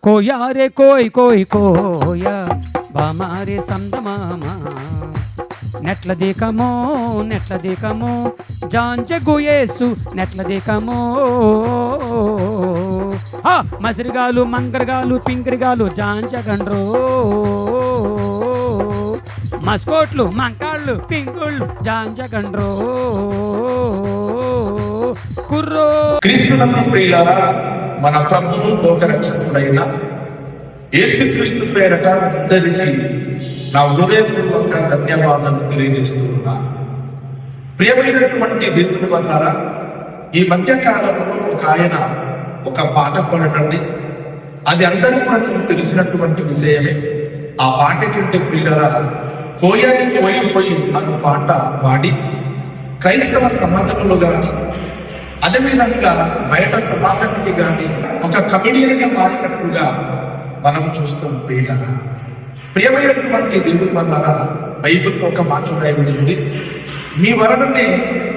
కోయా రే కోయ్ కోయ్ కోయ బామారే సందమామా నెట్ల దీకమో జాంజగు యేసు నెట్ల దీకమో మసిరిగాలు మంగరగాలు పింగరిగాలు జాంజగండ్రో మస్కోట్లు మంకాళ్ళు పింగుళ్ళు జాంజగండ్రో కుర్రో. క్రీస్తునందు ప్రియులారా, మన ప్రభువు లోకరక్షకుడైన యేసుక్రీస్తు పేరట అందరికీ నా హృదయపూర్వక ధన్యవాదాలు తెలియజేస్తున్నాను. ప్రియమైనటువంటి దేవుని వల్ల ఈ మధ్య కాలంలో ఒక పాట పాడటండి, అది అందరికీ మనకు తెలిసినటువంటి విషయమే. ఆ పాట ఏంటంటే ప్రియులారా, పోయాని పోయి అను పాట పాడి క్రైస్తవ సమాజంలో కానీ అదేవిధంగా బయట సమాజానికి కానీ ఒక కమిడియన్గా మారినట్టుగా మనం చూస్తాం. ప్రియమైనటువంటి దేవుని వల్ల బైబిల్లో ఒక మాట రాయబడింది, మీ వలననే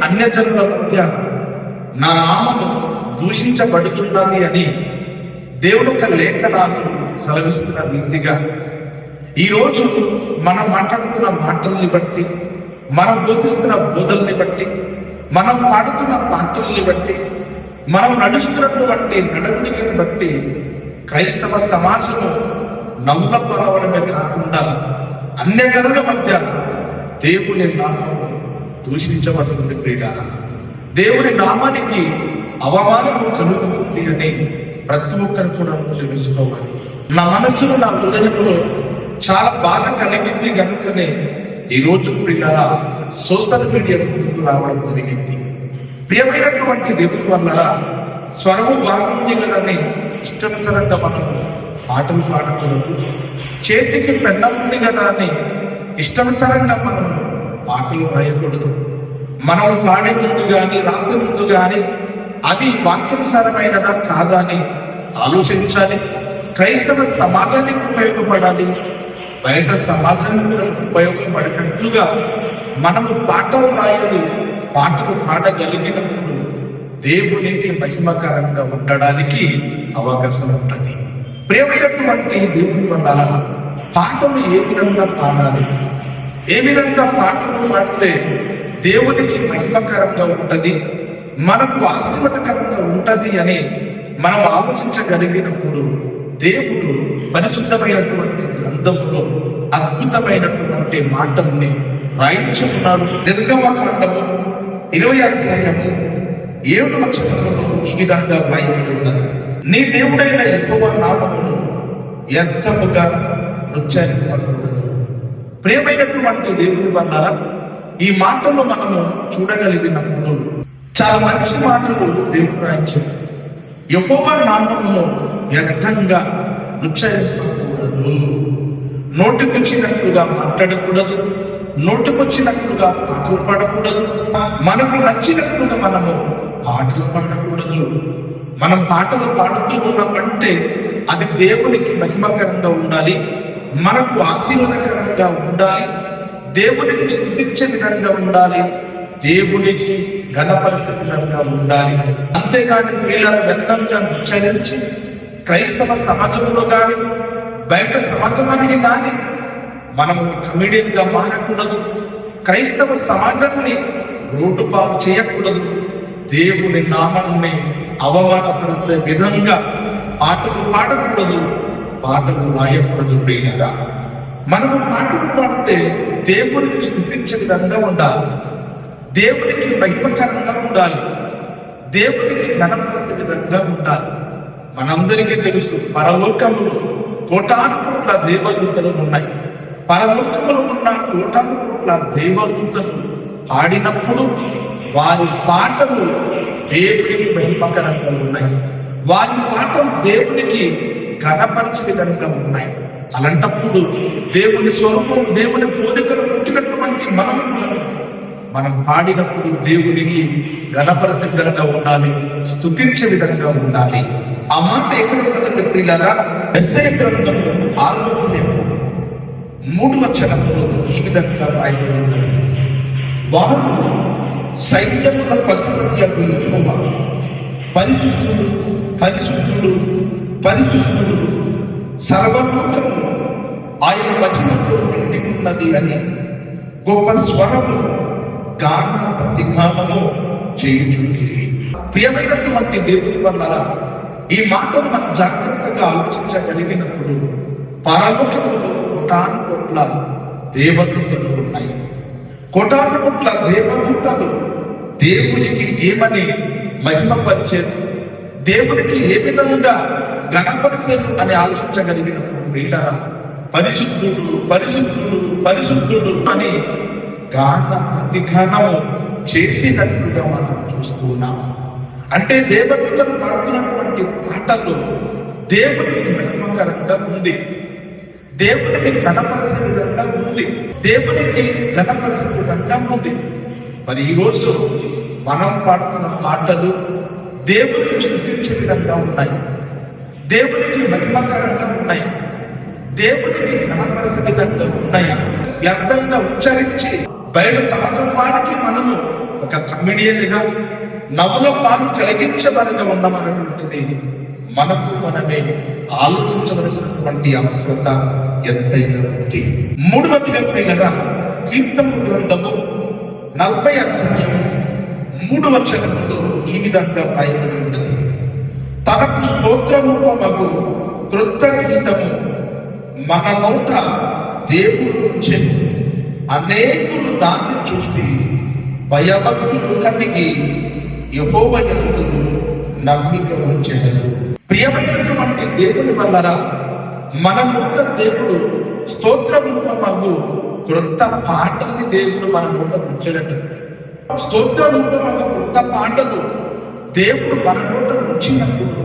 అన్యజనుల మధ్య నా నామము దూషించబడుతున్నది అని దేవుడు ఒక లేఖనాలు సెలవిస్తున్న రీతిగా ఈరోజు మనం మాట్లాడుతున్న మాటల్ని బట్టి, మనం బోధిస్తున్న బోధల్ని బట్టి, మనం పాడుతున్న పాటల్ని బట్టి, మనం నడుస్తున్నటువంటి నడవడికని బట్టి క్రైస్తవ సమాజము నమ్మపడవడమే కాకుండా అన్యజనుల మధ్య దేవుని నామము దూషించబడుతుంది. ప్రియులారా, దేవుని నామానికి అవమానము కలుగుతుంది అని ప్రతి ఒక్కరు కూడా తెలుసుకోవాలి. నా మనసులో, నా హృదయంలో చాలా బాధ కలిగింది కనుకనే ఈరోజు ప్రియులారా సోషల్ మీడియా ముందుకు రావడం జరిగింది. ప్రియమైనటువంటి దేవుని వల్ల స్వరము బాగుంది కదని ఇష్టానుసారంగా మనం పాటలు పాడకూడదు. చేతికి పెన్న ఉంది కదా అని ఇష్టానుసారంగా మనం పాటలు రాయకూడదు. మనం పాడే ముందు కానీ రాసే ముందు కానీ అది వాక్యానుసారమైనదా కాదా అని ఆలోచించాలి. క్రైస్తవ సమాజానికి ఉపయోగపడాలి, బయట సమాజానికి ఉపయోగపడేటట్లుగా మనము పాటలు రాయాలి. పాటలు పాడగలిగినప్పుడు దేవునికి మహిమకరంగా ఉండడానికి అవకాశం ఉంటుంది. ప్రియమైనటువంటి దేవుని వల్ల పాటలు ఏ విధంగా పాడాలి, ఏ విధంగా పాటలు పాడితే దేవునికి మహిమకరంగా ఉంటుంది, మనకు ఆశీర్వాదకరంగా ఉంటుంది అని మనం ఆలోచించగలిగినప్పుడు దేవుడు పరిశుద్ధమైనటువంటి గ్రంథంలో అద్భుతమైనటువంటి మాటల్ని రాయించుకున్నాడు. నిర్గమకాండము 20వ అధ్యాయము 7వ వచనంలో ఈ విధంగా రాయబడి ఉన్నది, నీ దేవుడైన యెహోవా నామమును వ్యర్థముగా ఉచ్చరింపకూడదు. ప్రియమైనటువంటి దేవుని వల్ల ఈ మాటలు మనము చూడగలిగినప్పుడు చాలా మంచి మాటలు దేవుడు రాయించాడు. యెహోవా నామమును వ్యర్థంగా ఉచ్చరింపకూడదు, నోటికొచ్చినట్టుగా మాట్లాడకూడదు, నోటికొచ్చినట్టుగా పాటలు పాడకూడదు, మనకు నచ్చినట్టుగా మనము పాటలు పాడకూడదు. మనం పాటలు పాడుతూ ఉన్నామంటే అది దేవునికి మహిమకరంగా ఉండాలి, మనకు ఆశీర్వాదకరంగా ఉండాలి, దేవునికి స్తుతించే విధంగా ఉండాలి, దేవునికి ఘనపరిచే విధంగా ఉండాలి. అంతేగాని వీళ్ళ వ్యర్థంగా ఉచ్చరించి క్రైస్తవ సమాజంలో కానీ బయట సమాజానికి కానీ మనము కమిడియన్గా మారకూడదు. క్రైస్తవ సమాజాన్ని రోడ్డుపాలు చేయకూడదు. దేవుని నామాన్ని అవమానపరిచే విధంగా పాటలు పాడకూడదు, పాటలు రాయకూడదు. ప్రియులారా, మనము పాటలు పాడితే దేవునికి స్తుతించే విధంగా ఉండాలి, దేవునికి మహిమకరంగా ఉండాలి, దేవునికి ఘనపరిచే విధంగా ఉండాలి. మనందరికీ తెలుసు, పరలోకములు కోటాను కోట్ల దేవదూతలు ఉన్నాయి. పరలోకములు ఉన్న కోటాను కోట్ల దేవదూతలు పాడినప్పుడు వారి పాటలు దేవునికి మహిమకరంగా ఉన్నాయి, వారి పాటలు దేవునికి ఘనపరిచే విధంగా ఉన్నాయి. అలాంటప్పుడు దేవుని స్వరూపం, దేవుని పోలికలు పుట్టినటువంటి మనం పాడినప్పుడు దేవునికి ఘనపరిచే విధంగా ఉండాలి, స్తుతించే విధంగా ఉండాలి. ఆ మాట ఎక్కడ ఉన్నదంటే ప్రియులారా, యెషయా గ్రంథం 6వ అధ్యాయం 3వ వచనంలో ఈ విధంగా రాయబడి ఉన్నది, వారు సైన్యములకు అధిపతి అగు యెహోవా పరిశుద్ధుడు పరిశుద్ధుడు పరిశుద్ధుడు సర్వలోకము ఆయన వచనంతో నిండి ఉన్నది అని గొప్ప స్వరము గాన ప్రతిగానము చేయుచుండిరి. ప్రియమైనటువంటి దేవుని వల్ల ఈ మాటను మనం జాగ్రత్తగా ఆలోచించగలిగినప్పుడు పరలోకములో కోటాను కోట్ల దేవదూతలు ఉన్నాయి. కోటాను కోట్ల దేవదూతలు దేవునికి ఏమని మహిమపరిచారు, దేవునికి ఏ విధంగా గణపరిచారు అని ఆలోచించగలిగినప్పుడు ప్రియులారా, పరిశుద్ధుడు పరిశుద్ధుడు పరిశుద్ధుడు అని గాన ప్రతిగానము చేసినట్లుగా మనం చూస్తున్నాం. అంటే దేవదూతలు పాడుతున్నటువంటి పాటలు దేవునికి మహిమకరంగా ఉంది, దేవునికి ఘనపరిచే విధంగా ఉంది, దేవునికి ఘనపరిచే విధంగా ఉంది. మరి ఈరోజు మనం పాడుతున్న పాటలు దేవునికి స్తుతించే విధంగా ఉన్నాయి, దేవునికి మహిమకరంగా ఉన్నాయి, దేవునికి ఘనపరిచే విధంగా ఉన్నాయి. వ్యర్థంగా ఉచ్చరించి బయట సమాజం వారికి మనము ఒక కమిడియన్గా నవ్వుల పాలు కలిగించబడిగా ఉన్నామన్నటువంటిది మనకు మనమే ఆలోచించవలసినటువంటి అవసరత ఎంతైనా ఉంది. 3వ ప్రియులారా, కీర్తనల గ్రంథము 40 అధ్యాయం 3వ వచనములో ఈ విధంగా రాయబడి ఉన్నది. తనకు స్తోత్రరూపమగు క్రొత్త గీతము మన నోట దేవుడు ఉంచెను, అనేకులు దాన్ని చూసి భయభక్తులు కలిగి యెహోవా యందు నమ్మిక ఉంచెదరు. ప్రియమైనటువంటి దేవుని వల్లరా మన నోట దేవుడు స్తోత్ర రూపమగు క్రొత్త పాటల్ని దేవుడు మన నోట ఉంచేటటువంటి స్తోత్ర రూపమగు క్రొత్త పాటలు దేవుడు మన నోట ఉంచినప్పుడు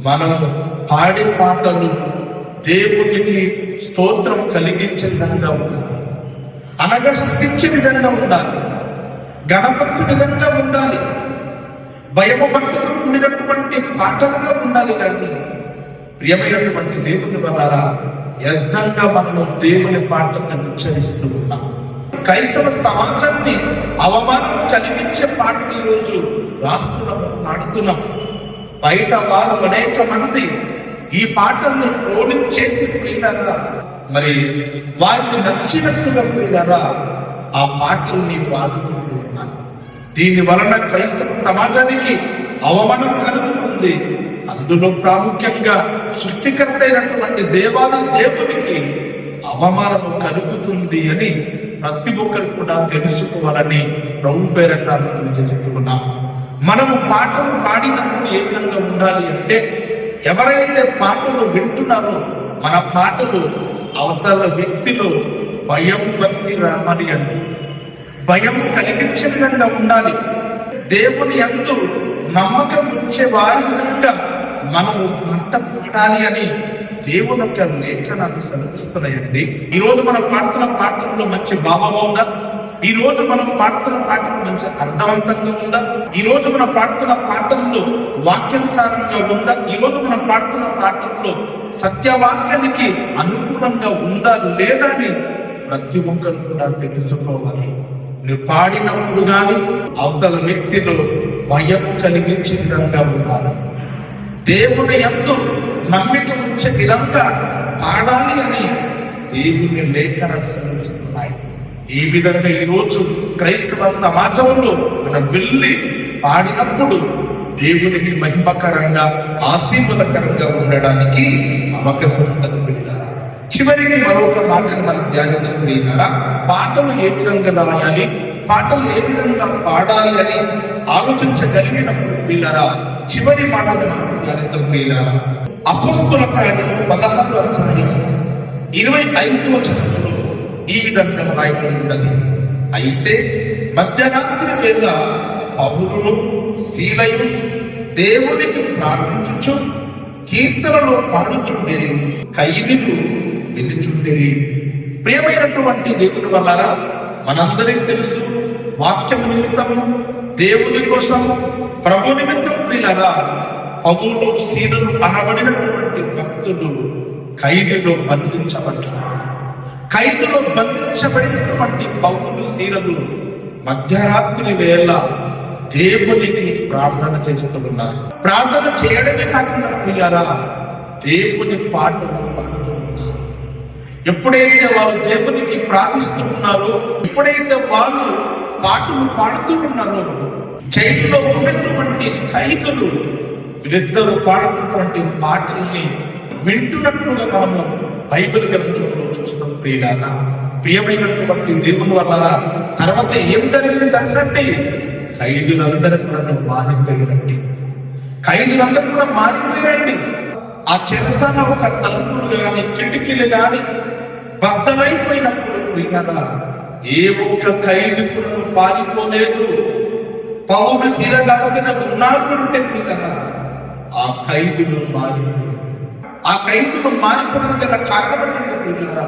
మనము పాడే పాటలు దేవునికి స్తోత్రం కలిగించే విధంగా ఉండాలి, అనగా స్తుతించే విధంగా ఉండాలి, గణపరిచే విధంగా ఉండాలి, భయము భక్తితో కూడినటువంటి పాటలుగా ఉండాలి. కానీ ప్రియమైనటువంటి దేవుని వల్ల వ్యర్థంగా మనము దేవుని పాటలను ఉచ్చరిస్తూ ఉన్నాం. క్రైస్తవ సమాజాన్ని అవమానం కలిగించే పాటలు ఈరోజు రాస్తున్నాము, పాడుతున్నాం. బయట వారు అనేక మంది ఈ పాటల్ని ట్రోలింగ్ చేసి ప్రియులారా, మరి వారికి నచ్చినట్టుగా ప్రియులారా ఆ పాటల్ని వాడుకుంటూ ఉన్నారు. దీని వలన క్రైస్తవ సమాజానికి అవమానం కలుగుతుంది. అందులో ప్రాముఖ్యంగా సృష్టికర్త అయినటువంటి దేవునికి అవమానము కలుగుతుంది అని ప్రతి ఒక్కరు కూడా తెలుసుకోవాలని ప్రభు పేరట మనం చేస్తున్నాం. మనము పాటలు పాడినప్పుడు ఏ విధంగా ఉండాలి అంటే, ఎవరైతే పాటలు వింటున్నారో మన పాటలు అవతల వ్యక్తిలో భయం భక్తి రావాలి అంటే, భయం కలిగించే విధంగా ఉండాలి. దేవుని యందు నమ్మకం ఉంచే వారి విధంగా మనము పాట పాడాలి అని దేవుని యొక్క లేఖనాలు సెలవిస్తున్నాయండి. ఈరోజు మనం పాడుతున్న పాటల్లో మంచి భావం ఉందా? ఈ రోజు మనం పాడుతున్న పాటలు మంచి అర్థవంతంగా ఉందా? ఈ రోజు మనం పాడుతున్న పాటల్లో వాక్యానుసారంగా ఉందా? ఈ రోజు మనం పాడుతున్న పాటల్లో సత్యవాక్యానికి అనుకూలంగా ఉందా లేదా అని ప్రతి ఒక్కరు కూడా తెలుసుకోవాలి. నువ్వు పాడినప్పుడు కానీ అవతల వ్యక్తిలో భయం కలిగించే విధంగా ఉండాలి. దేవుని యందు నమ్మిక ఉంచే విధంగా పాడాలి అని దేవుని లేఖనాలు సెలవిస్తున్నాయి. ఈ విధంగా ఈరోజు క్రైస్తవ సమాజంలో మనం వెళ్ళి పాడినప్పుడు దేవునికి మహిమకరంగా ఆశీర్వాదకరంగా ఉండడానికి అవకాశం ఉండదు ప్రియులారా. చివరికి మరొక మాటను మనం ధ్యానిద్దాం ప్రియులారా. పాటలు ఏ విధంగా రాయాలి, పాటలు ఏ విధంగా పాడాలి అని ఆలోచించగలిగినప్పుడు ప్రియులారా, చివరి మాటను మనం ధ్యానిద్దాం ప్రియులారా. అపోస్తుల కార్యం 16వ అధ్యాయం 25వ వచనంలో ఈ విధంగా రాయబడి ఉన్నది. అయితే మధ్యరాత్రి వేళ పౌలును శీలయు దేవునికి ప్రార్థించుచు కీర్తనలో పాడుచుండేరి, ఖైదీలు వెళ్ళుచుండేరి. ప్రియమైనటువంటి దేవుని వల్ల మనందరికీ తెలుసు, వాక్యము నిమిత్తము దేవుని కోసం ప్రభు నిమిత్తం ప్రియులారా పౌలు శీలలు అనబడినటువంటి భక్తులు ఖైదీలో బంధించబడ్డారు. ఖైదులో బంధించబడినటువంటి పౌలు శీలలు మధ్యరాత్రి వేళ దేవునికి ప్రార్థన చేస్తూ ఉన్నారు. ప్రార్థన చేయడమే కాకుండా ప్రియులారా దేవుని పాటలు పాడుతూ ఉన్నారు. ఎప్పుడైతే వారు దేవునికి ప్రార్థిస్తూ ఉన్నారో, ఎప్పుడైతే వాళ్ళు పాటలు పాడుతూ ఉన్నారో, జైల్లో ఉన్నటువంటి ఖైదులు వీరిద్దరు పాడుతున్నటువంటి పాటల్ని వింటున్నట్లుగా మనము బైబిల్ గ్రంథంలో చూస్తాం. ప్రియులారా, ప్రియమైనటువంటి దేవుని వల్ల తర్వాత ఏం జరిగింది తెలుసండి? ఖైదులందరూ కూడా మారిపోయారండి. ఖైదులందరూ కూడా మారిపోయారండి. ఆ చెరసాల ఒక తలుపులు గాని కిటికీలు గాని బద్దలైపోయినప్పుడు ప్రియులారా, ఏ ఒక్క ఖైదు కూడా పారిపోలేదు. పౌలు శీల గారిన ఉన్నారు అంటే ప్రియులారా, ఆ ఖైదులు మారిపోయారు. ఆ ఖైదులు మారిపోవడానికి గల కారణం ఏంటంటే ప్రియులారా,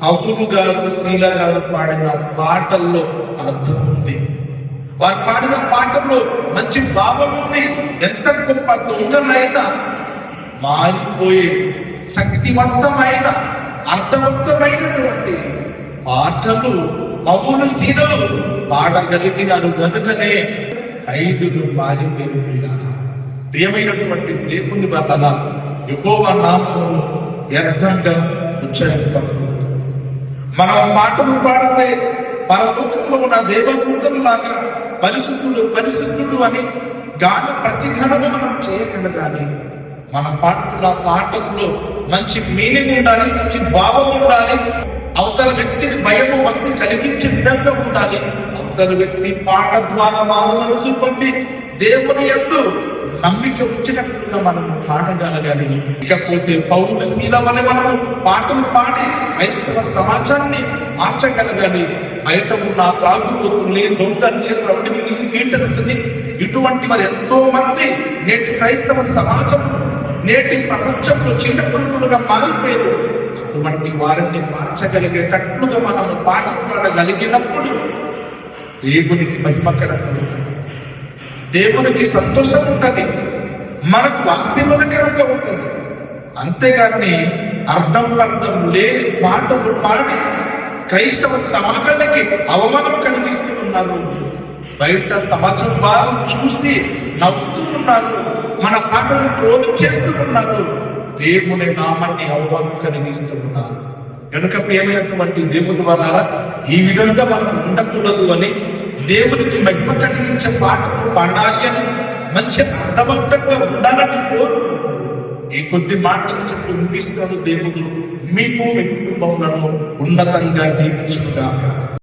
పౌలు గారు శీల గారు పాడిన పాటల్లో అర్థం ఉంది. వారు పాడిన పాటల్లో మంచి భావం ఉంది. ఎంత గొప్ప దొంగలైనా మారిపోయే శక్తివంతమైన అర్థవంతమైనటువంటి పాటలు పౌలు శీలలు పాడగలిగినారు గనుకనే ఖైదులు మారిపోయినారా. ప్రియమైనటువంటి దేవుని వల్ల యెహోవా నామమును వ్యర్థంగా ఉచ్చరింపకూడదు. మనం పాటలు పాడితే పరలోకంలో ఉన్న దేవదూతలాగా పరిశుద్ధుడు పరిశుద్ధుడు అని గాన ప్రతిఘనము మనం చేయగలగాలి. మనం పాడుతున్న పాటల్లో మంచి మీనింగ్ ఉండాలి, మంచి భావం ఉండాలి. అవతల వ్యక్తిని భయము భక్తి కలిగించే విధంగా ఉండాలి. అవతల వ్యక్తి పాట ద్వారా మారు మనసు పొంది దేవుని యందు నమ్మిక వచ్చినట్లుగా మనం పాడగలగాలి. ఇకపోతే పౌలు శీల వలె మనము పాటలు పాడి క్రైస్తవ సమాజాన్ని మార్చగలగాలి. బయట ఉన్న త్రాగుబోతుల్ని, దొంగల్ని, రౌడీల్ని, సీటర్స్ని, ఇటువంటి మరి ఎంతో మంది నేటి క్రైస్తవ సమాజం నేటి ప్రపంచంలో చిన్న పురుగులుగా మారిపోయారు. అటువంటి వారిని మార్చగలిగేటట్లుగా మనము పాట పాడగలిగినప్పుడు దేవునికి మహిమకరంగా ఉంటుంది, దేవునికి సంతోషం ఉంటుంది, మనకు ఆశీర్వాదకరంగా ఉంటుంది. అంతేగాని అర్థం లేని పాటలు పాడి క్రైస్తవ సమాజానికి అవమానం కలిగిస్తూ ఉన్నారు. బయట సమాజం వారు చూసి నవ్వుతూ ఉన్నారు, మన పాటలు ట్రోల్ చేస్తూ ఉన్నారు, దేవుని నామాన్ని అవమానం కలిగిస్తూ ఉన్నారు. కనుక ప్రియమైనటువంటి దేవుని వల్ల ఈ విధంగా మనం ఉండకూడదు అని, దేవునికి మహిమ కలిగించే పాటలు పాడాలి అని, మంచి అర్థవంతంగా ఉండాలని కోరు ఈ కొద్ది మాటలు చెప్పి ముగిస్తాను. దేవుడు మీకు మీ కుటుంబంలో ఉన్నతంగా దీవించుగాక.